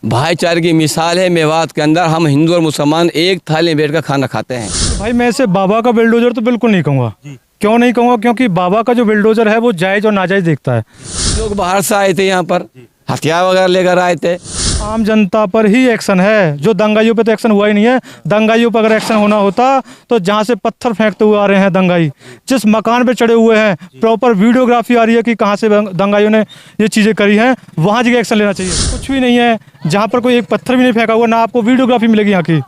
भाईचारे की मिसाल है। मेवात के अंदर हम हिंदू और मुसलमान एक थाली में बैठकर खाना खाते हैं। भाई मैं इसे बाबा का बिल्डोजर तो बिल्कुल नहीं कहूँगा। क्यों नहीं कहूँगा? क्योंकि बाबा का जो बिल्डोजर है वो जायज़ और नाजायज़ देखता है। लोग बाहर से आए थे, यहाँ पर हथियार वगैरह लेकर आए थे। आम जनता पर ही एक्शन है, जो दंगाइयों पे तो एक्शन हुआ ही नहीं है। दंगाइयों पर अगर एक्शन होना होता तो जहाँ से पत्थर फेंकते हुए आ रहे हैं दंगाई, जिस मकान पे चढ़े हुए हैं, प्रॉपर वीडियोग्राफी आ रही है कि कहाँ से दंगाइयों ने ये चीज़ें करी हैं, वहाँ जगह एक्शन लेना चाहिए। कुछ भी नहीं है, जहाँ पर कोई एक पत्थर भी नहीं फेंका हुआ, ना आपको वीडियोग्राफी मिलेगी यहाँ की।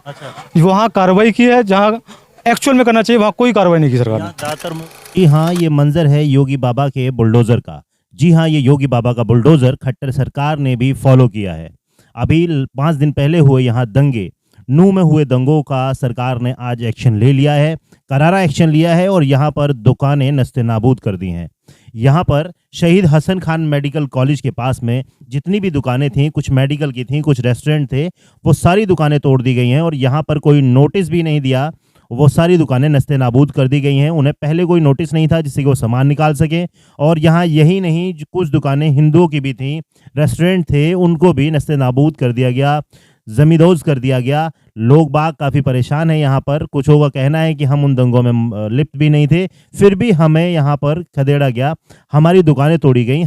वहाँ कार्रवाई की है जहाँ एक्चुअल में करना चाहिए, वहाँ कोई कार्रवाई नहीं की सरकार ने। जी हाँ, ये मंजर है योगी बाबा के बुलडोजर का। जी हाँ, ये योगी बाबा का बुलडोजर खट्टर सरकार ने भी फॉलो किया है। अभी 5 दिन पहले हुए यहाँ दंगे, नूह में हुए दंगों का सरकार ने आज एक्शन ले लिया है, करारा एक्शन लिया है और यहाँ पर दुकानें नस्ते नाबूद कर दी हैं। यहाँ पर शहीद हसन खान मेडिकल कॉलेज के पास में जितनी भी दुकानें थीं, कुछ मेडिकल की थीं, कुछ रेस्टोरेंट थे, वो सारी दुकानें तोड़ दी गई हैं और यहाँ पर कोई नोटिस भी नहीं दिया। वो सारी दुकानें नस्ते नाबूद कर दी गई हैं। उन्हें पहले कोई नोटिस नहीं था जिससे कि वो सामान निकाल सकें। और यहाँ यही नहीं, कुछ दुकानें हिंदुओं की भी थीं, रेस्टोरेंट थे, उनको भी नस्ते नाबूद कर दिया गया, जमींदोज कर दिया गया। लोग बाग काफ़ी परेशान हैं यहाँ पर। कुछ का कहना है कि हम उन दंगों में लिप्त भी नहीं थे, फिर भी हमें यहाँ पर खदेड़ा गया, हमारी दुकानें तोड़ी गई,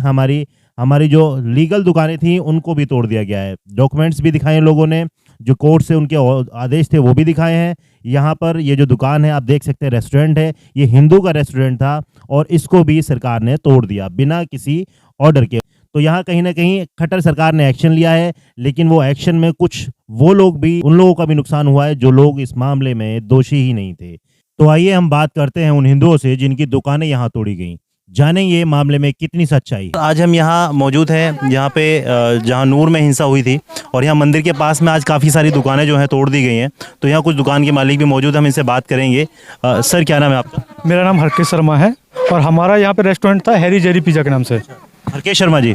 हमारी जो लीगल दुकानें थीं उनको भी तोड़ दिया गया है। डॉक्यूमेंट्स भी दिखाए लोगों ने, जो कोर्ट से उनके आदेश थे वो भी दिखाए हैं। यहाँ पर ये जो दुकान है आप देख सकते हैं, रेस्टोरेंट है, ये हिंदू का रेस्टोरेंट था और इसको भी सरकार ने तोड़ दिया बिना किसी ऑर्डर के। तो यहाँ कहीं ना कहीं खट्टर सरकार ने एक्शन लिया है, लेकिन वो एक्शन में कुछ वो लोग भी, उन लोगों का भी नुकसान हुआ है जो लोग इस मामले में दोषी ही नहीं थे। तो आइए हम बात करते हैं उन हिंदुओं से जिनकी दुकानें यहाँ तोड़ी गई, जानेंगे मामले में कितनी सच्चाई। आज हम यहाँ मौजूद हैं, यहाँ पे जहाँ नूर में हिंसा हुई थी और यहाँ मंदिर के पास में आज काफ़ी सारी दुकानें जो हैं तोड़ दी गई हैं। तो यहाँ कुछ दुकान के मालिक भी मौजूद हैं, हम इनसे बात करेंगे। सर क्या नाम है आपका? मेरा नाम हरकेश शर्मा है और हमारा यहाँ पे रेस्टोरेंट था हैरी जेरी पिज़्ज़ा के नाम से। हरकेश शर्मा जी,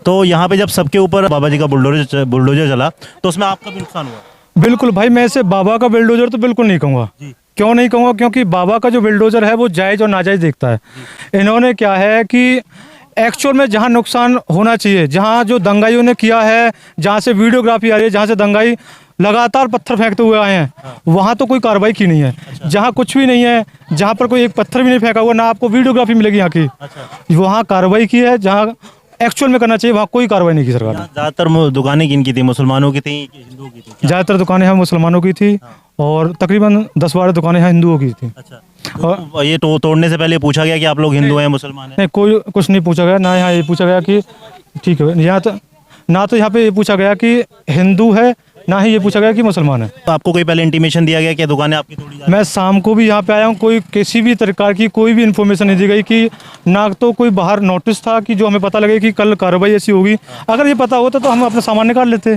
तो यहाँ पे जब सबके ऊपर बाबा जी का बुलडोजर चला तो उसमें आपका भी नुकसान हुआ? बिल्कुल भाई, मैं इसे बाबा का बिल्डोजर तो बिल्कुल नहीं कहूँगा। क्यों नहीं कहूँगा? क्योंकि बाबा का जो बिल्डोजर है वो जायज़ और नाजायज़ देखता है। इन्होंने क्या है कि एक्चुअल में जहाँ नुकसान होना चाहिए, जहाँ जो दंगाइयों ने किया है, जहाँ से वीडियोग्राफी आ रही है, जहाँ से दंगाई लगातार पत्थर फेंकते हुए आए हैं, वहाँ तो कोई कार्रवाई की नहीं है। जहाँ कुछ भी नहीं है, जहाँ पर कोई एक पत्थर भी नहीं फेंका हुआ, ना आपको वीडियोग्राफी मिलेगी यहाँ की, वहाँ कार्रवाई की है। जहाँ एक्चुअल में करना चाहिए वहाँ कोई कार्रवाई नहीं की सरकार ने। ज़्यादातर दुकानें किन की थी, मुसलमानों की थी, हिंदुओं की थी? ज़्यादातर दुकानें हैं मुसलमानों की थी और तकरीबन 10-12 दुकानें हैं हिंदुओं की थी। अच्छा, और ये तोड़ने से पहले पूछा गया कि आप लोग हिंदू हैं, मुसलमान हैं? नहीं, कोई कुछ नहीं पूछा गया। ना यहाँ ये पूछा गया कि ठीक है, यहाँ तो ना तो यहाँ पे ये पूछा गया कि हिंदू है, ना ही ये पूछा गया कि मुसलमान है। तो आपको कोई पहले इंटीमेशन दिया गया कि दुकानें आपकी तोड़ी जा रही हैं? मैं शाम को भी यहाँ पे आया हूँ, कोई किसी भी प्रकार की कोई भी इन्फॉर्मेशन नहीं दी गई कि ना तो कोई बाहर नोटिस था कि जो हमें पता लगे कि कल कार्रवाई ऐसी होगी। अगर ये पता होता तो हम अपना सामान निकाल लेते।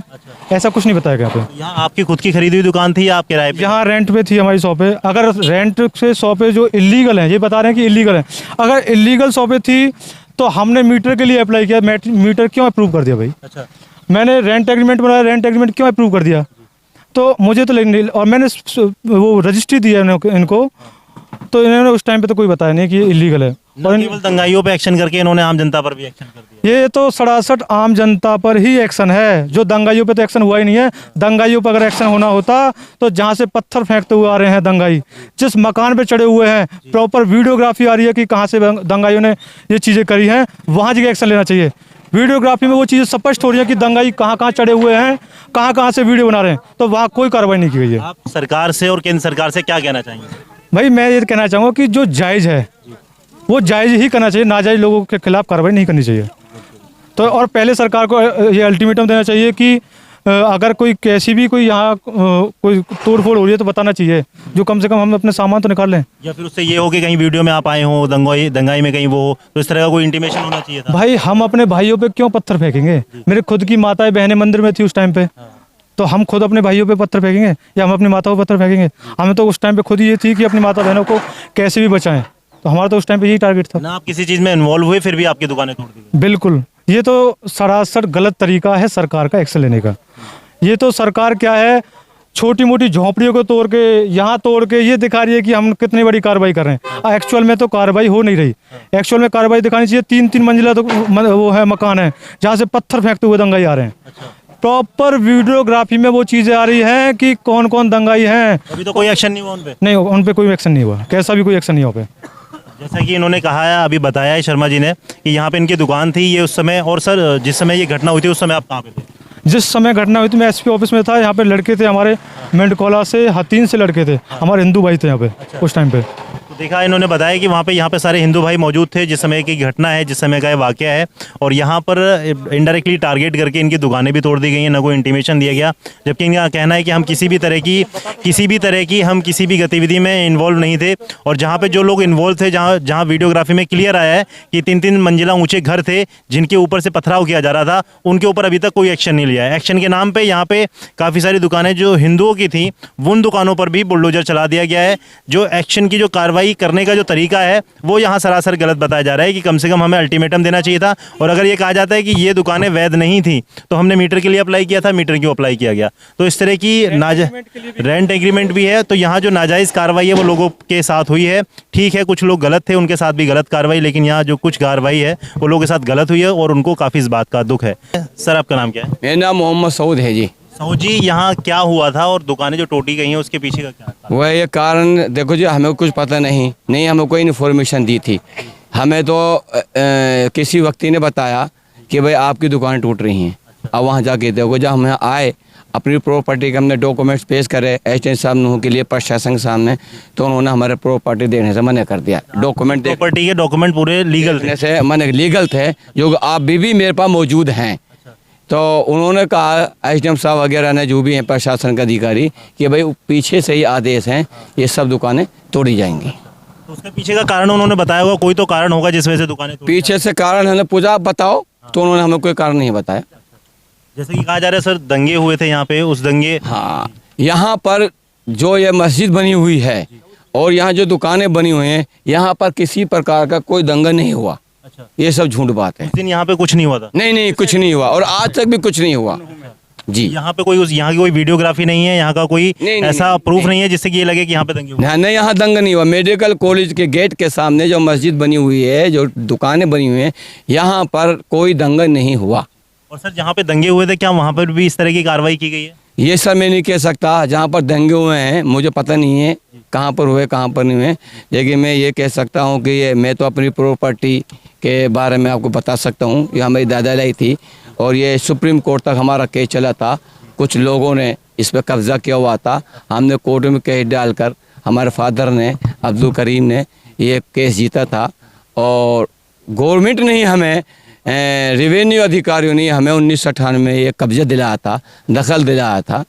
ऐसा कुछ नहीं बताया गया पे। यहाँ आपकी खुद की खरीदी हुई दुकान थी या आप किराए पे? यहाँ रेंट पे थी हमारी शॉपें। अगर रेंट से शॉपें जो इलीगल हैं, ये बता रहे हैं कि इलीगल हैं, अगर इलीगल शॉपें थी तो हमने मीटर के लिए अप्लाई किया। मीटर क्यों अप्रूव कर दिया भाई? अच्छा, मैंने रेंट एग्रीमेंट बनाया, रेंट एग्रीमेंट क्यों अप्रूव कर दिया? तो मुझे तो लेकिन, और मैंने वो रजिस्ट्री दी है इनको, तो इन्होंने उस टाइम पे तो कोई बताया नहीं कि ये इलीगल है। और केवल दंगाइयों पे एक्शन करके इन्होंने आम जनता पर भी एक्शन कर दिया। ये तो सरासर आम जनता पर ही एक्शन है, जो दंगाइयों पे तो एक्शन हुआ ही नहीं है। दंगाइयों पर अगर एक्शन होना होता तो जहाँ से पत्थर फेंकते हुए आ रहे हैं दंगाई, जिस मकान पे चढ़े हुए हैं, प्रॉपर वीडियोग्राफी आ रही है कि कहाँ से दंगाइयों ने ये चीज़ें करी हैं, वहाँ जगह एक्शन लेना चाहिए। वीडियोग्राफी में वो चीज़ें स्पष्ट हो रही है कि दंगाई कहाँ कहाँ चढ़े हुए हैं, कहाँ कहाँ से वीडियो बना रहे हैं, तो वहाँ कोई कार्रवाई नहीं की गई है। आप सरकार से और केंद्र सरकार से क्या कहना चाहेंगे? भाई मैं ये कहना चाहूँगा कि जो जायज़ है वो जायज़ ही करना चाहिए, नाजायज़ लोगों के खिलाफ कार्रवाई नहीं करनी चाहिए। तो और पहले सरकार को ये अल्टीमेटम देना चाहिए कि अगर कोई कैसी भी कोई यहाँ कोई तोड़ फोड़ हो रही है तो बताना चाहिए, जो कम से कम हम अपने सामान तो निकाल लें। या फिर उससे ये हो कि कहीं वीडियो में आप आए हो दंगाई में कहीं वो, तो इस तरह का कोई इंटीमेशन होना चाहिए था। भाई हम अपने भाइयों पे क्यों पत्थर फेंकेंगे? मेरे खुद की माताएं बहनें मंदिर में थी उस टाइम पे, तो हम खुद अपने भाइयों पे पत्थर फेंकेंगे या हम अपनी माताओं पे पत्थर फेंकेंगे? हमें तो उस टाइम पे खुद ये थी कि अपनी माता बहनों को कैसे भी बचाएं, तो हमारा तो उस टाइम पे यही टारगेट था। ना आप किसी चीज़ में इन्वॉल्व हुए फिर भी आपकी दुकानें तोड़ दी गई? बिल्कुल, ये तो सरासर गलत तरीका है सरकार का एक्शन लेने का। ये तो सरकार क्या है, छोटी मोटी झोंपड़ियों को तोड़ के, यहाँ तोड़ के ये दिखा रही है कि हम कितनी बड़ी कार्रवाई कर रहे हैं। एक्चुअल में तो कार्रवाई हो नहीं रही। एक्चुअल में कार्रवाई दिखानी चाहिए। 3-3 मंजिला तो वो है, मकान है, जहाँ से पत्थर फेंकते हुए दंगाई आ रहे हैं। प्रॉपर वीडियोग्राफी में वो चीज़ें आ रही हैं कि कौन कौन दंगाई हैं। अभी तो कोई एक्शन नहीं हुआ उन पे। नहीं, उन पे कोई एक्शन नहीं हुआ, कैसा भी कोई एक्शन नहीं हुआ पे। जैसा कि इन्होंने कहा है, अभी बताया है शर्मा जी ने कि यहाँ पे इनकी दुकान थी ये उस समय। और सर, जिस समय ये घटना हुई थी उस समय आप कहाँ पे थे? जिस समय घटना हुई थी मैं एसपी ऑफिस में था। यहाँ पे लड़के थे हमारे मेंढकोला से, हतीन से लड़के थे, हमारे हिंदू भाई थे यहाँ पे उस टाइम पे। तो देखा इन्होंने बताया कि वहाँ पे यहाँ पे सारे हिंदू भाई मौजूद थे जिस समय की घटना है, जिस समय का ये वाकया है। और यहाँ पर इनडायरेक्टली टारगेट करके इनकी दुकानें भी तोड़ दी गई हैं, ना कोई इंटीमेशन दिया गया। जबकि इनका कहना है कि हम किसी भी तरह की हम किसी भी गतिविधि में इन्वॉल्व नहीं थे। और जहाँ पे जो लोग इन्वॉल्व थे, जहाँ वीडियोग्राफी में क्लियर आया है कि 3-3 मंजिला ऊंचे घर थे जिनके ऊपर से पथराव किया जा रहा था, उनके ऊपर अभी तक कोई एक्शन नहीं लिया है। एक्शन के नाम पे यहाँ पे काफ़ी सारी दुकानें जो हिंदुओं की थी उन दुकानों पर भी बुलडोजर चला दिया गया है। जो एक्शन की जो कार्रवाई करने का जो तरीका है वो यहाँ सरासर गलत बताया जा रहा है कि कम से कम हमें अल्टीमेटम देना चाहिए था। और अगर ये कहा जाता है कि ये दुकानें वैध नहीं थी तो हमने मीटर के लिए अप्लाई किया था, मीटर क्यों अप्लाई किया गया? तो इस तरह की रेंट एग्रीमेंट भी है। तो यहाँ जो नाजायज़ कार्रवाई है वो लोगों के साथ हुई है। ठीक है, कुछ लोग गलत थे, उनके साथ भी गलत कार्रवाई, लेकिन यहाँ जो कुछ कार्रवाई है वो लोगों के साथ गलत हुई है और उनको काफ़ी इस बात का दुख है। सर, आपका नाम क्या है? मेरा नाम मोहम्मद सऊद है जी। सऊद जी, यहाँ क्या हुआ था और दुकानें जो टूटी गई हैं उसके पीछे का क्या था? वह ये कारण देखो जी, हमें कुछ पता नहीं हमें कोई इन्फॉर्मेशन दी थी। हमें तो किसी व्यक्ति ने बताया कि भाई आपकी दुकान टूट रही हैं। अब वहाँ जाके देखो, जब हम आए अपनी प्रॉपर्टी के हमने डॉक्यूमेंट्स पेश करे एसडीएम साहब नूह के लिए प्रशासन के सामने, तो उन्होंने हमारे प्रॉपर्टी देने से मना कर दिया। प्रॉपर्टी के डॉक्यूमेंट पूरे लीगल थे से मना लीगल थे, जो आप भी मेरे पास मौजूद हैं। तो उन्होंने कहा एसडीएम साहब वगैरह ने, जो भी हैं प्रशासन के अधिकारी, कि भाई पीछे से ही आदेश हैं, ये सब दुकानें तोड़ी जाएंगी। तो उसके पीछे का कारण उन्होंने बताया होगा, कोई तो कारण होगा जिस वजह से दुकानें तोड़ी। पीछे से कारण हमने पूछा, आप बताओ, तो उन्होंने हमें कोई कारण नहीं बताया। जैसे कि कहा जा रहा है सर, दंगे हुए थे यहाँ पे, उस दंगे। हाँ, यहाँ पर जो ये मस्जिद बनी हुई है और यहाँ जो दुकानें बनी हुई हैं, यहाँ पर किसी प्रकार का कोई दंगा नहीं हुआ। अच्छा, ये सब झूठ बात है। उस दिन यहाँ पे कुछ नहीं हुआ था? नहीं, कुछ नहीं हुआ और आज तक भी कुछ नहीं हुआ जी। यहाँ पे कोई यहाँ की कोई वीडियोग्राफी नहीं है, यहाँ का कोई ऐसा प्रूफ नहीं है जिससे कि ये लगे कि यहाँ पे दंगे हुए? नहीं, यहाँ दंगा नहीं हुआ। मेडिकल कॉलेज के गेट के सामने जो मस्जिद बनी हुई है, जो दुकानें बनी हुई हैं, यहाँ पर कोई दंगा नहीं हुआ। और सर, जहाँ पे दंगे हुए थे क्या वहाँ पर भी इस तरह की कार्रवाई की गई है? ये सब मैं नहीं कह सकता। जहाँ पर दंगे हुए हैं मुझे पता नहीं है कहाँ पर हुए, कहाँ पर नहीं हुए, लेकिन मैं ये कह सकता हूँ कि ये मैं तो अपनी प्रॉपर्टी के बारे में आपको बता सकता हूँ। ये हमारी दादा लाई थी और ये सुप्रीम कोर्ट तक हमारा केस चला था। कुछ लोगों ने इस पर कब्ज़ा किया हुआ था। हमने कोर्ट में केस डालकर हमारे फादर ने, अब्दुल करीम ने, ये केस जीता था। और गवर्नमेंट ने हमें, रेवेन्यू अधिकारियों ने हमें 1998 में ये कब्जा दिलाया था, दखल दिलाया था।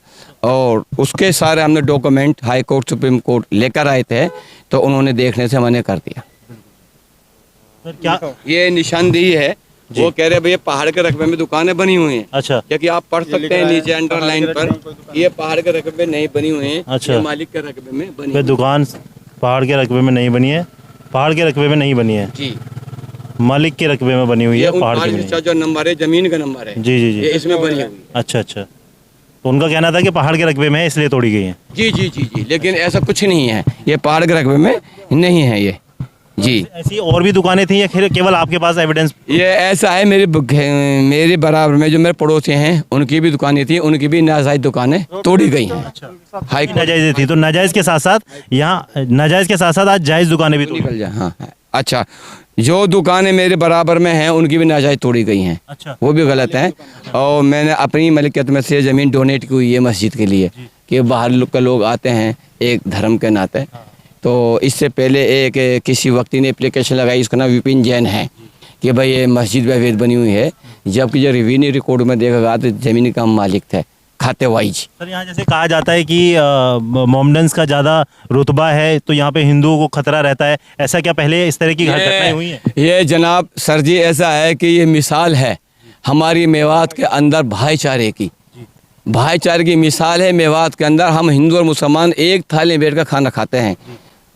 और उसके सारे हमने document high court, supreme court लेकर आए थे, तो उन्होंने देखने से मना कर दिया। सर, क्या ये निशानदेही है, वो कह रहे भैया पहाड़ के रकबे में दुकानें बनी हुई हैं। अच्छा, क्योंकि आप पढ़ सकते हैं नीचे अंडरलाइन पर, ये पहाड़ के रकबे में नहीं बनी हुई हैं। अच्छा, ये मालिक के रकबे में बनी ये दुकान पहाड़ के रकबे में नहीं बनी है, पहाड़ के रकबे में नहीं बनी है जी, मालिक के रकबे में बनी हुई है, पहाड़ के नहीं। जो नंबर है, जमीन का नंबर है जी जी जी, ये इसमें बनी हुई। अच्छा अच्छा, तो उनका कहना था कि पहाड़ के रकबे में है इसलिए तोड़ी गई है। जी जी जी जी, लेकिन ऐसा कुछ नहीं है, ये पहाड़ के रकबे में नहीं है ये जी। ऐसी और भी दुकानें थी या केवल आपके पास एविडेंस? ये ऐसा है, मेरे बराबर में जो मेरे पड़ोसी हैं उनकी भी दुकानें थी, उनकी भी नाजायज दुकानें तोड़ी गई हैं। हाई नाजायज थी, तो नाजायज के साथ साथ यहाँ नाजायज के साथ साथ आज जायज दुकानें भी निकल जाए। हाँ, अच्छा, जो दुकानें मेरे बराबर में हैं उनकी भी नाजायज तोड़ी गई हैं। अच्छा, वो भी गलत है। और मैंने अपनी मलिकियत में से ज़मीन डोनेट की हुई है मस्जिद के लिए, कि बाहर के लोग आते हैं एक धर्म के नाते। तो इससे पहले एक किसी व्यक्ति ने एप्लीकेशन लगाई, उसका नाम विपिन जैन है, कि भाई ये मस्जिद अवैध बनी हुई है, जबकि जो रेवेन्यू रिकॉर्ड में देखा तो ज़मीन का मालिक थे खाते वाइज। सर, यहाँ जैसे कहा जाता है कि मोमडन्स का ज़्यादा रुतबा है तो यहाँ पे हिंदुओं को खतरा रहता है, ऐसा क्या पहले इस तरह की घटनाएं हुई हैं? ये जनाब सर जी, ऐसा है कि ये मिसाल है हमारी मेवात के अंदर भाईचारे की, भाईचारे की मिसाल है। मेवात के अंदर हम हिंदू और मुसलमान एक थाली में बैठ कर खाना खाते हैं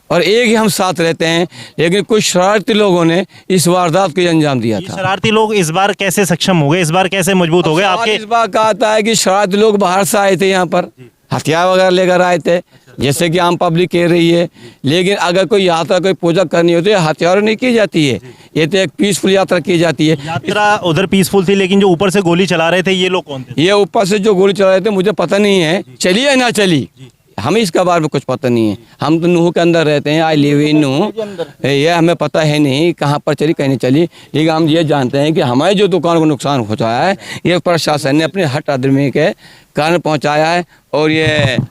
और एक ही हम साथ रहते हैं, लेकिन कुछ शरारती लोगों ने इस वारदात को अंजाम दिया था। शरारती लोग इस बार कैसे सक्षम हो गए, इस बार कैसे मजबूत हो गए आपके? इस बार कहा था कि शरारती लोग बाहर से आए थे यहाँ पर, हथियार वगैरह लेकर आए थे, जैसे कि आम पब्लिक कह रही है। लेकिन अगर कोई यात्रा कोई पूजा करनी हो तो ये हथियारों नहीं की जाती है, ये तो एक पीसफुल यात्रा की जाती है। यात्रा उधर पीसफुल थी, लेकिन जो ऊपर से गोली चला रहे थे ये लोग कौन थे? ये ऊपर से जो गोली चला रहे थे मुझे पता नहीं है, चली या ना चली, हमें इसके बारे में कुछ पता नहीं है। हम तो नूह के अंदर रहते हैं, आई लिव इन नूह, ये हमें पता है नहीं कहाँ पर चली कहीं नहीं चली। लेकिन हम ये जानते हैं कि हमारी जो दुकान को नुकसान पहुँचाया है ये प्रशासन ने अपने हट आदमी के कारण पहुँचाया है, और ये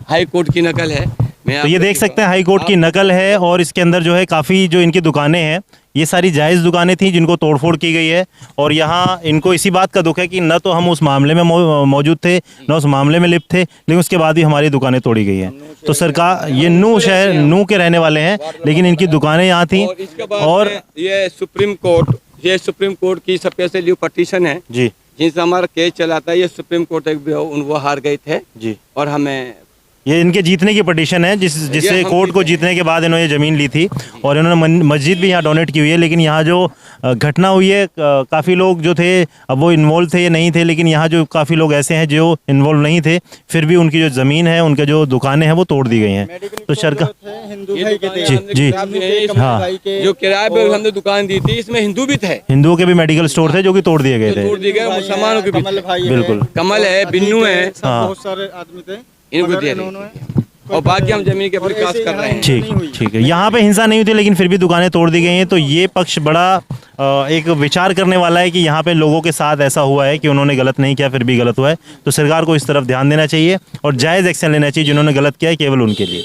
हाई कोर्ट की नकल है। तो ये देख सकते हैं हाई कोर्ट की नकल है, और इसके अंदर जो है काफ़ी जो इनकी दुकानें हैं ये सारी जायज़ दुकानें थी जिनको तोड़फोड़ की गई है। और यहाँ इनको इसी बात का दुख है कि न तो हम उस मामले में मौजूद थे, न उस मामले में लिप्त थे, लेकिन उसके बाद भी हमारी दुकानें तोड़ी गई हैं। तो सरकार, ये नूह शहर नूह के रहने वाले हैं, लेकिन इनकी दुकानें यहाँ थी। और ये सुप्रीम कोर्ट की स्पेशल पटिशन है जी, जिनसे हमारा केस चलाता है, ये सुप्रीम कोर्ट वो हार गए थे जी, और हमें ये इनके जीतने की पटिशन है जिससे कोर्ट को जीतने के बाद इन्होंने ज़मीन ली थी, और इन्होंने मस्जिद भी यहाँ डोनेट की हुई है। लेकिन यहाँ जो घटना हुई है, काफ़ी लोग जो थे अब वो इन्वॉल्व थे या नहीं थे, लेकिन यहाँ जो काफ़ी लोग ऐसे हैं जो इन्वॉल्व नहीं थे, फिर भी उनकी जो ज़मीन है, उनके जो दुकानें हैं वो तोड़ दी गई हैं। तो सरकार जी हाँ, जो किराए पर हमने दुकान दी थी इसमें हिंदू भी थे, हिंदुओं के भी मेडिकल स्टोर थे जो कि तोड़ दिए गए थे। तोड़ दिए गए, मुसलमानों के भी बिल्कुल, कमल है, बिन्नू है, हाँ, बहुत सारे आदमी थे, इनको दिया और बाकी हम जमीन के विकास कर रहे हैं। ठीक है। यहाँ पे हिंसा नहीं हुई थी, लेकिन फिर भी दुकानें तोड़ दी गई हैं। तो ये पक्ष बड़ा एक विचार करने वाला है कि यहाँ पे लोगों के साथ ऐसा हुआ है कि उन्होंने गलत नहीं किया फिर भी गलत हुआ है। तो सरकार को इस तरफ ध्यान देना चाहिए और जायज़ एक्शन लेना चाहिए, जिन्होंने गलत किया है केवल उनके लिए।